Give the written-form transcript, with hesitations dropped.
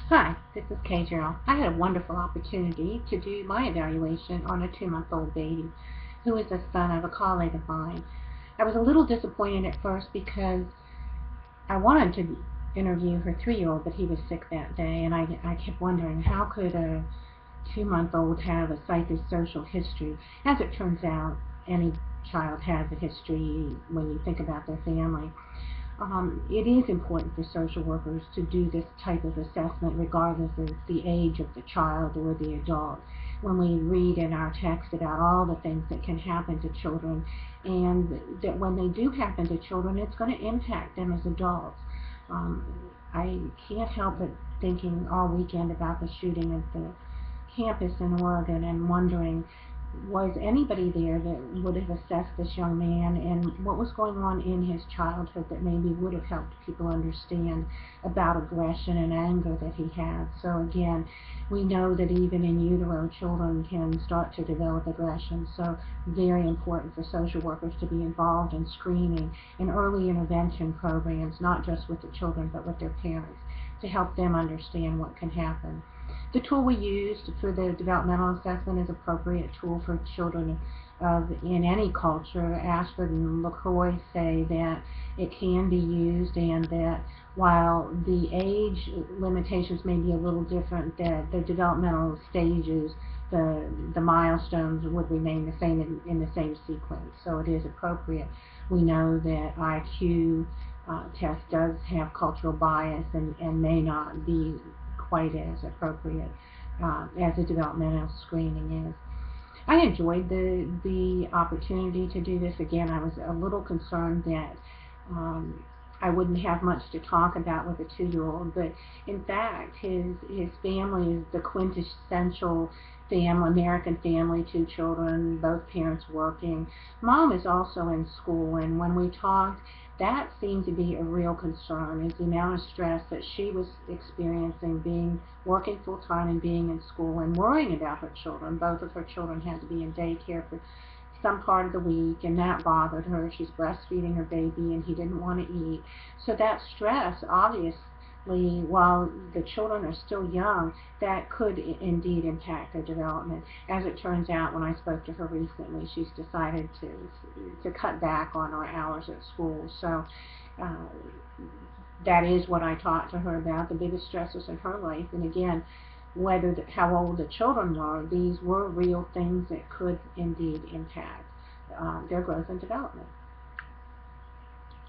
Hi, this is Kajal. I had a wonderful opportunity to do my evaluation on a 2-month-old baby who is the son of a colleague of mine. I was a little disappointed at first because I wanted to interview her 3-year-old, but he was sick that day, and I kept wondering how could a 2-month-old have a psychosocial history. As it turns out, any child has a history when you think about their family. It is important for social workers to do this type of assessment regardless of the age of the child or the adult. When we read in our text about all the things that can happen to children, and that when they do happen to children, it's going to impact them as adults. Um, I can't help but thinking all weekend about the shooting at the campus in Oregon and wondering, was anybody there that would have assessed this young man and what was going on in his childhood that maybe would have helped people understand about aggression and anger that he had. So again, we know that even in utero, children can start to develop aggression. So very important for social workers to be involved in screening and early intervention programs, not just with the children but with their parents, to help them understand what can happen. The tool we used for the developmental assessment is an appropriate tool for children in any culture. Ashford and LaCroix say that it can be used, and that while the age limitations may be a little different, that the developmental stages, the milestones would remain the same in the same sequence. So it is appropriate. We know that IQ test does have cultural bias and may not be quite as appropriate as a developmental screening is. I enjoyed the opportunity to do this. Again, I was a little concerned that I wouldn't have much to talk about with a 2-year-old, but in fact, his family is the quintessential American family, 2 children, both parents working. Mom is also in school, and when we talked, that seemed to be a real concern, is the amount of stress that she was experiencing working full-time and being in school and worrying about her children. Both of her children had to be in daycare for some part of the week, and that bothered her. She's breastfeeding her baby, and he didn't want to eat. So that stress, obviously, while the children are still young, that could indeed impact their development. As it turns out, when I spoke to her recently, she's decided to cut back on her hours at school. So that is what I talked to her about, the biggest stressors in her life. And again, how old the children were, these were real things that could indeed impact their growth and development.